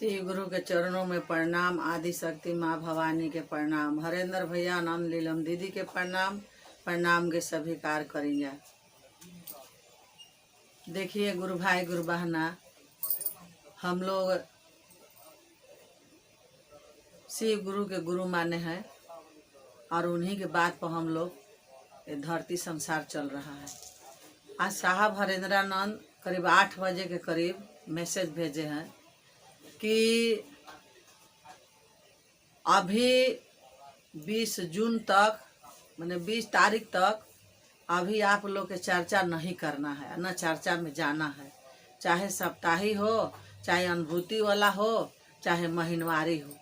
श्री गुरु के चरणों में प्रणाम। आदि शक्ति माँ भवानी के प्रणाम। हरेंद्र भैया, आनंद लीलम दीदी के प्रणाम। प्रणाम के सभी कार्य करेंगे। देखिए गुरु भाई गुरु बहना, हम लोग शिव गुरु के गुरु माने हैं और उन्हीं के बात पर हम लोग ये धरती संसार चल रहा है। आज साहब हरेंद्रानंद करीब 8 बजे के करीब मैसेज भेजे हैं कि अभी 20 जून तक माने 20 तारीख तक अभी आप लोग के चर्चा नहीं करना है, न चर्चा में जाना है। चाहे सप्ताही हो, चाहे अनुभूति वाला हो, चाहे महीनवारी हो,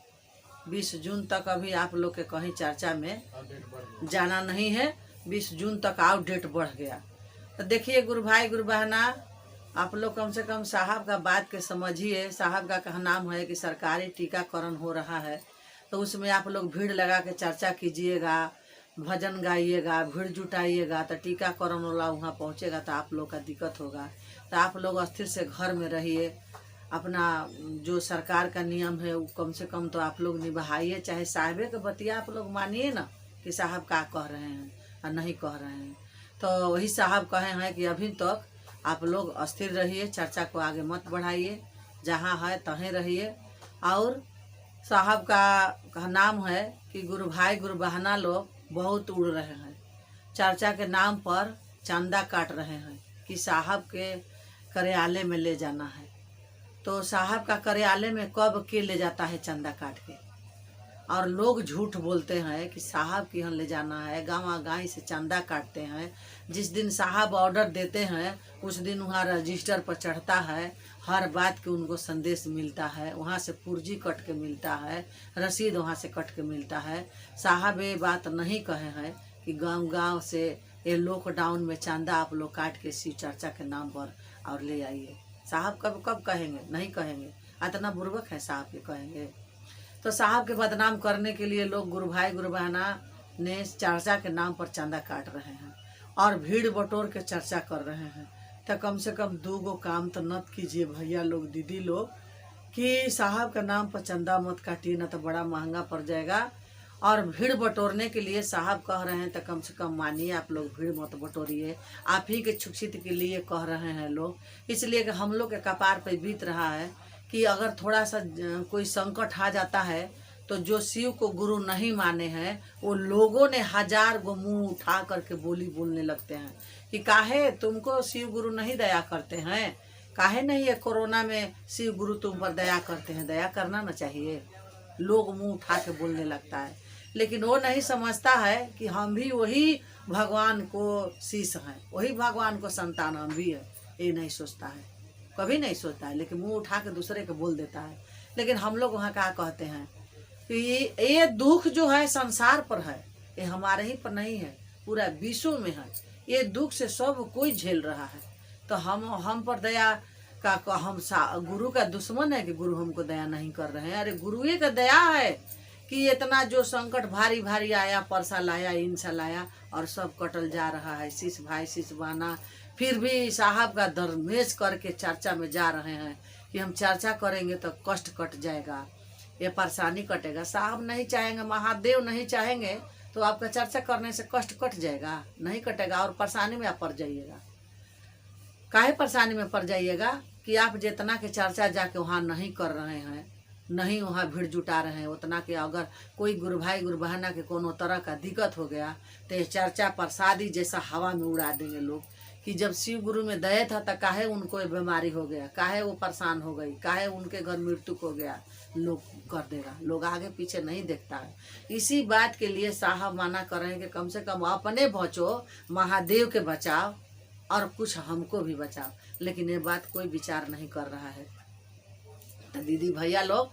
20 जून तक अभी आप लोग के कहीं चर्चा में जाना नहीं है। 20 जून तक आउट डेट बढ़ गया। तो देखिए गुरु भाई गुरु बहना, आप लोग कम से कम साहब का बात के समझिए। साहब का कहना है कि सरकारी टीकाकरण हो रहा है, तो उसमें आप लोग भीड़ लगा के चर्चा कीजिएगा, भजन गाइएगा, भीड़ जुटाइएगा, तो टीकाकरण वाला वहाँ पहुँचेगा तो आप लोग का दिक्कत होगा। तो आप लोग अस्थिर से घर में रहिए। अपना जो सरकार का नियम है वो कम से कम तो आप लोग निभाइए। चाहे साहबे के बतिया आप लोग मानिए ना कि साहब क्या कह रहे हैं और नहीं कह रहे हैं। तो वही साहब कहे हैं कि अभी तक आप लोग अस्थिर रहिए, चर्चा को आगे मत बढ़ाइए, जहाँ है तहीं रहिए। और साहब का नाम है कि गुरु भाई गुरु बहना लोग बहुत उड़ रहे हैं, चर्चा के नाम पर चंदा काट रहे हैं कि साहब के कार्यालय में ले जाना है। तो साहब का कार्यालय में कब के ले जाता है चंदा काट के? और लोग झूठ बोलते हैं कि साहब के यहाँ ले जाना है, गाँव गाँव से चंदा काटते हैं। जिस दिन साहब ऑर्डर देते हैं उस दिन वहाँ रजिस्टर पर चढ़ता है, हर बात के उनको संदेश मिलता है, वहाँ से पुर्जी कट के मिलता है, रसीद वहाँ से कट के मिलता है। साहब ये बात नहीं कहे हैं कि गांव गांव से ये लॉकडाउन में चंदा आप लोग काट के शिव चर्चा के नाम पर और ले आइए। साहब कब कब कहेंगे? नहीं कहेंगे। इतना बुर्बक है साहब के कहेंगे? तो साहब के बदनाम करने के लिए लोग गुरु भाई गुरु बहना ने चर्चा के नाम पर चंदा काट रहे हैं और भीड़ बटोर के चर्चा कर रहे हैं। तो कम से कम 2 काम तो नत कीजिए भैया लोग, दीदी लोग, कि साहब का नाम पर चंदा मत काटिए, न तो बड़ा महंगा पड़ जाएगा। और भीड़ बटोरने के लिए साहब कह रहे हैं तो कम से कम मानिए, आप लोग भीड़ मत बटोरिए। आप ही के छुक्षित के लिए कह रहे हैं लोग, इसलिए कि हम लोग के कपार पे बीत रहा है कि अगर थोड़ा सा कोई संकट आ जाता है तो जो शिव को गुरु नहीं माने हैं वो लोगों ने 1000 गो मुंह उठा करके बोलने लगते हैं कि काहे तुमको शिव गुरु नहीं दया करते हैं, काहे नहीं ये कोरोना में शिव गुरु तुम पर दया करते हैं। दया करना ना चाहिए। लोग मुंह उठा के बोलने लगता है, लेकिन वो नहीं समझता है कि हम भी वही भगवान को शीश हैं, वही भगवान को संतान हम भी है। ये नहीं सोचता है, कभी नहीं सोचता है, लेकिन मुंह उठा के दूसरे को बोल देता है। लेकिन हम लोग वहाँ क्या कहते हैं कि ये दुख जो है संसार पर है, ये हमारे ही पर नहीं है, पूरा विश्व में है। ये दुख से सब कोई झेल रहा है। तो हम पर दया का हम गुरु का दुश्मन है कि गुरु हमको दया नहीं कर रहे हैं? अरे गुरुए का दया है कि इतना जो संकट भारी भारी आया, परसा लाया, इंसा लाया और सब कटल जा रहा है। शिष भाई शिष बहना फिर भी साहब का दरमेश करके चर्चा में जा रहे हैं कि हम चर्चा करेंगे तो कष्ट कट जाएगा, ये परेशानी कटेगा। साहब नहीं चाहेंगे, महादेव नहीं चाहेंगे तो आपका चर्चा करने से कष्ट कट जाएगा? नहीं कटेगा और परेशानी में आप पड़ जाइएगा। काहे परेशानी में पड़ जाइएगा कि आप जितना के चर्चा जाके वहाँ नहीं कर रहे हैं, नहीं वहाँ भीड़ जुटा रहे हैं उतना के, अगर कोई गुरु भाई गुरु बहना के कोनो तरह का दिक्कत हो गया तो ये चर्चा प्रसादी जैसा हवा में उड़ा देंगे लोग कि जब शिव गुरु में दया था तो काहे उनको बीमारी हो गया, काहे वो परेशान हो गई, काहे उनके घर मृत्यु हो गया। लोग कर देगा, लोग आगे पीछे नहीं देखता है। इसी बात के लिए साहब माना कर रहे हैं कि कम से कम अपने बचो, महादेव के बचाओ और कुछ हमको भी बचाओ। लेकिन ये बात कोई विचार नहीं कर रहा है। तो दीदी भैया लोग,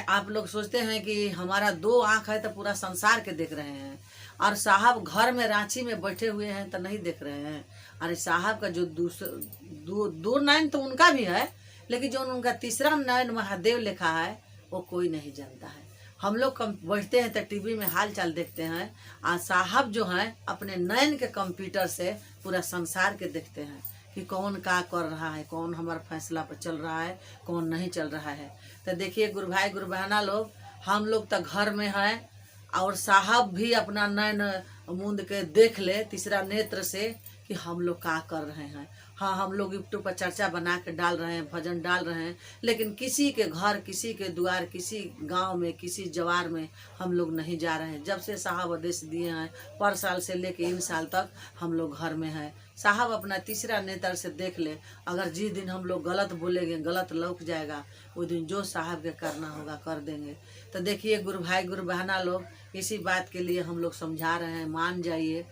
आप लोग सोचते हैं कि हमारा 2 आँख है तो पूरा संसार के देख रहे हैं, और साहब घर में रांची में बैठे हुए हैं तो नहीं देख रहे हैं। अरे साहब का जो दो नयन तो उनका भी है, लेकिन जो उनका तीसरा नयन महादेव लिखा है वो कोई नहीं जानता है। हम लोग बैठते हैं तो टीवी में हाल चाल देखते हैं, और साहब जो हैं अपने नयन के कंप्यूटर से पूरा संसार के देखते हैं कि कौन क्या कर रहा है, कौन हमारा फैसला पर चल रहा है, कौन नहीं चल रहा है। तो देखिए गुरु भाई गुरु बहना लोग, हम लोग तो घर में हैं और साहब भी अपना नैन मूंद के देख ले तीसरा नेत्र से कि हम लोग क्या कर रहे हैं। हाँ, हम लोग यूट्यूब पर चर्चा बना के डाल रहे हैं, भजन डाल रहे हैं, लेकिन किसी के घर, किसी के द्वार, किसी गांव में, किसी जवार में हम लोग नहीं जा रहे हैं। जब से साहब आदेश दिए हैं, पर साल से लेके इन साल तक हम लोग घर में हैं। साहब अपना तीसरा नेत्र से देख ले, अगर जिस दिन हम लोग गलत बोलेंगे, गलत लौक जाएगा, उस दिन जो साहब के करना होगा कर देंगे। तो देखिए गुरु भाई गुरु बहना लोग, इसी बात के लिए हम लोग समझा रहे हैं, मान जाइए,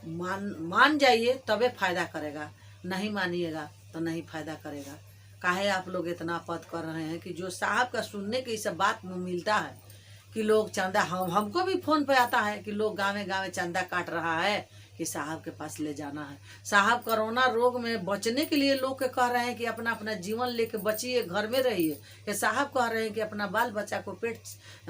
मान जाइए तबे फायदा करेगा, नहीं मानिएगा तो नहीं फायदा करेगा। काहे आप लोग इतना पद कर रहे हैं कि जो साहब का सुनने के इस बात में मिलता है कि लोग चंदा, हमको भी फोन पे आता है कि लोग गाँव गाँव चंदा काट रहा है कि साहब के पास ले जाना है। साहब कोरोना रोग में बचने के लिए लोग के कह रहे हैं कि अपना अपना जीवन लेके बचिए, घर में रहिए। कि साहब कह रहे हैं कि अपना बाल बच्चा को पेट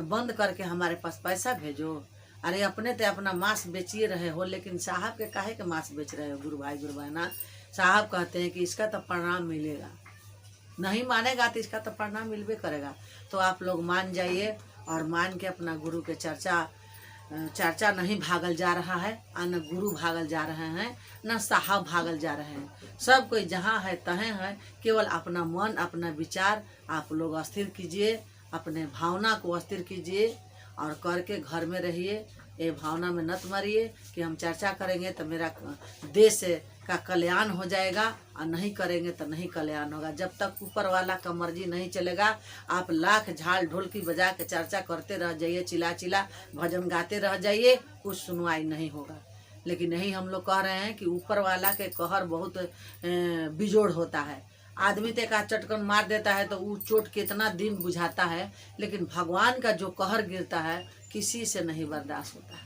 बंद करके हमारे पास पैसा भेजो। अरे अपने तो अपना मांस बेचिए रहे हो, लेकिन साहब के काहे के मांस बेच रहे हो गुरु भाई गुरु बहना। साहब कहते हैं कि इसका तो परिणाम मिलेगा, नहीं मानेगा तो इसका तो परिणाम मिलबे करेगा। तो आप लोग मान जाइए और मान के अपना गुरु के चर्चा नहीं भागल जा रहा है, न गुरु भागल जा रहे हैं, न साहब भागल जा रहे हैं। सब कोई जहाँ है तहें है, केवल अपना मन, अपना विचार आप लोग स्थिर कीजिए, अपने भावना को स्थिर कीजिए और करके घर में रहिए। ये भावना में नत मरिए कि हम चर्चा करेंगे तो मेरा देश का कल्याण हो जाएगा, और नहीं करेंगे तो नहीं कल्याण होगा। जब तक ऊपर वाला का मर्जी नहीं चलेगा, आप लाख झाल ढोलकी बजा के चर्चा करते रह जाइए, चिल्ला चिल्ला भजन गाते रह जाइए, कुछ सुनवाई नहीं होगा। लेकिन यही हम लोग कह रहे हैं कि ऊपर वाला के कहर बहुत बिजोड़ होता है। आदमी ते का चटकन मार देता है तो वो चोट कितना दिन बुझाता है, लेकिन भगवान का जो कहर गिरता है किसी से नहीं बर्दाश्त होता है।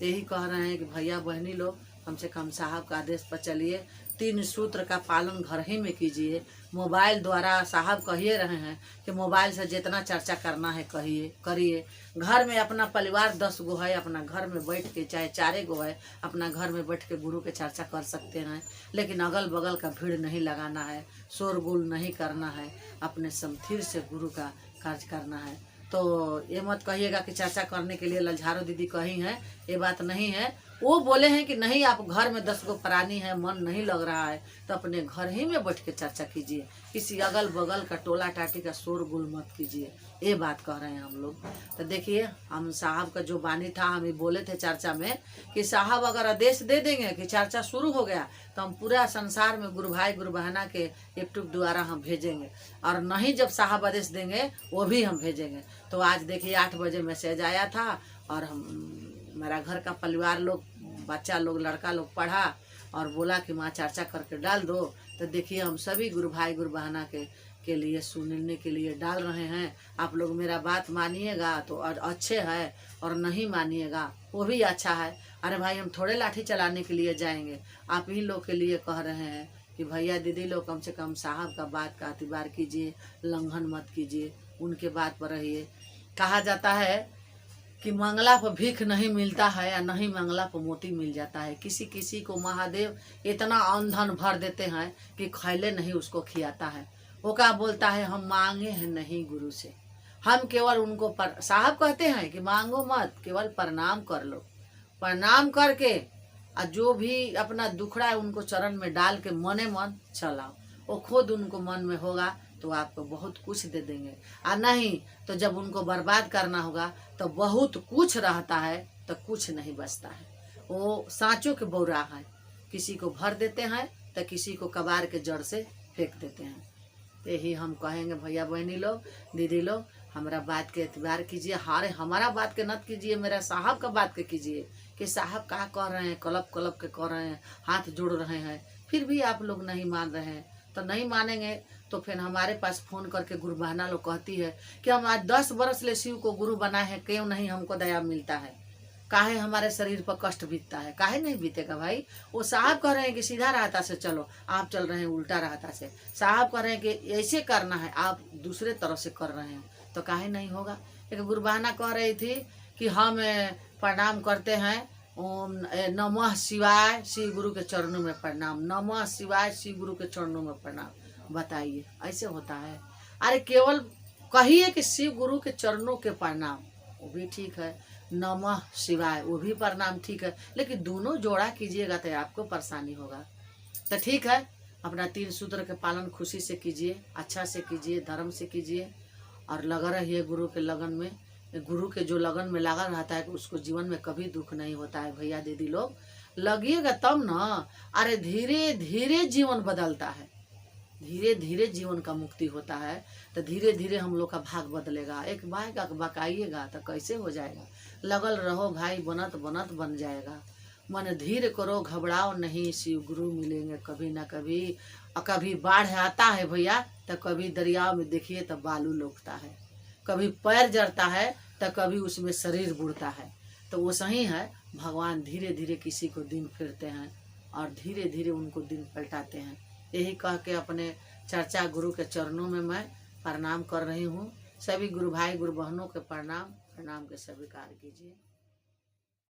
यही कह रहे हैं कि भैया बहनी लोग, कम से कम साहब का आदेश पर चलिए, 3 सूत्र का पालन घर ही में कीजिए। मोबाइल द्वारा साहब कहिए रहे हैं कि मोबाइल से जितना चर्चा करना है करिए। घर में अपना परिवार 10 गो है, अपना घर में बैठ के, चाहे 4 गो है, अपना घर में बैठ के गुरु के चर्चा कर सकते हैं, लेकिन अगल बगल का भीड़ नहीं लगाना है, शोरगुल नहीं करना है, अपने समथिर से गुरु का कार्य करना है। तो ये मत कहिएगा कि चर्चा करने के लिए ललझारो दीदी कही हैं, ये बात नहीं है। वो बोले हैं कि नहीं, आप घर में 10 गो प्राणी है, मन नहीं लग रहा है तो अपने घर ही में बैठ के चर्चा कीजिए, किसी अगल बगल का टोला टाटी का शोर गुल मत कीजिए। ये बात कह रहे हैं हम लोग। तो देखिए, हम साहब का जो बानी था, हम ये बोले थे चर्चा में कि साहब अगर आदेश दे देंगे कि चर्चा शुरू हो गया तो हम पूरा संसार में गुरु भाई गुरु बहना के यूट्यूब द्वारा हम भेजेंगे, और नहीं जब साहब आदेश देंगे वो भी हम भेजेंगे। तो आज देखिए 8 बजे मैसेज आया था, और मेरा घर का परिवार लोग, बच्चा लोग, लड़का लोग पढ़ा और बोला कि माँ चर्चा करके डाल दो। तो देखिए हम सभी गुरु भाई गुरु बहना के लिए सुनने के लिए डाल रहे हैं। आप लोग मेरा बात मानिएगा तो अच्छे है, और नहीं मानिएगा वो भी अच्छा है। अरे भाई, हम थोड़े लाठी चलाने के लिए जाएंगे, आप ही लोग के लिए कह रहे हैं कि भैया दीदी लोग कम से कम साहब का बात का एतबार कीजिए, लंघन मत कीजिए, उनके बात पर रहिए। कहा जाता है कि मंगला पर भीख नहीं मिलता है, या नहीं मंगला पर मोती मिल जाता है। किसी किसी को महादेव इतना अंधन भर देते हैं कि खैले नहीं उसको खियाता है। वो क्या बोलता है, हम मांगे हैं नहीं गुरु से, हम केवल उनको साहब कहते हैं कि मांगो मत, केवल प्रणाम कर लो। प्रणाम करके और जो भी अपना दुखड़ा है उनको चरण में डाल के मने मन चलाओ, वो खुद उनको मन में होगा तो आपको बहुत कुछ दे देंगे। और नहीं तो जब उनको बर्बाद करना होगा तो बहुत कुछ रहता है तो कुछ नहीं बचता है। वो सांचों के बौरा है, किसी को भर देते हैं तो किसी को कबार के जड़ से फेंक देते हैं। यही हम कहेंगे भैया बहनी लोग, दीदी लोग, हमारा बात के एतबार कीजिए। हमारा बात के नत कीजिए, मेरा साहब का बात के कीजिए कि साहब क्या कह रहे हैं, कलप कलप के कह रहे हैं, हाथ जोड़ रहे हैं, फिर भी आप लोग नहीं मान रहे हैं। तो नहीं मानेंगे तो फिर हमारे पास फोन करके गुरु बहना लोग कहती है कि हम आज 10 बरस ले शिव को गुरु बनाए हैं, क्यों नहीं हमको दया मिलता है, काहे हमारे शरीर पर कष्ट बीतता है। काहे नहीं बीतेगा भाई। वो साहब कह रहे हैं कि सीधा रास्ता से चलो, आप चल रहे हैं उल्टा रास्ता से। साहब कह रहे हैं कि ऐसे करना है, आप दूसरे तरह से कर रहे हैं, तो काहे नहीं होगा। एक गुरु बहना कह रही थी कि हम प्रणाम करते हैं ओम नमः शिवाय, शिव गुरु के चरणों में प्रणाम, नमः शिवाय, शिव गुरु के चरणों में प्रणाम। बताइए ऐसे होता है? अरे केवल कहिए कि शिव गुरु के चरणों के प्रणाम, वो भी ठीक है, नमः शिवाय वो भी प्रणाम ठीक है, लेकिन दोनों जोड़ा कीजिएगा तो आपको परेशानी होगा। तो ठीक है, अपना 3 सूत्र के पालन खुशी से कीजिए, अच्छा से कीजिए, धर्म से कीजिए और लगा रहिए गुरु के लगन में। गुरु के जो लगन में लगा रहता है उसको जीवन में कभी दुख नहीं होता है। भैया दीदी लोग लगिएगा तब ना, अरे धीरे धीरे जीवन बदलता है, धीरे धीरे जीवन का मुक्ति होता है। तो धीरे धीरे हम लोग का भाग बदलेगा। एक बार का बकाइएगा तो कैसे हो जाएगा? लगल रहो भाई, बनत बनत बन जाएगा। मन धीर करो, घबराओ नहीं, शिव गुरु मिलेंगे कभी ना कभी। और कभी बाढ़ आता है भैया तो कभी दरिया में देखिए तो बालू लोकता है, कभी पैर जड़ता है तो कभी उसमें शरीर बुड़ता है। तो वो सही है, भगवान धीरे धीरे किसी को दिन फेरते हैं और धीरे धीरे उनको दिन पलटाते हैं। यही कह के अपने चर्चा गुरु के चरणों में मैं प्रणाम कर रही हूँ। सभी गुरु भाई गुरु बहनों के प्रणाम के स्वीकार कीजिए।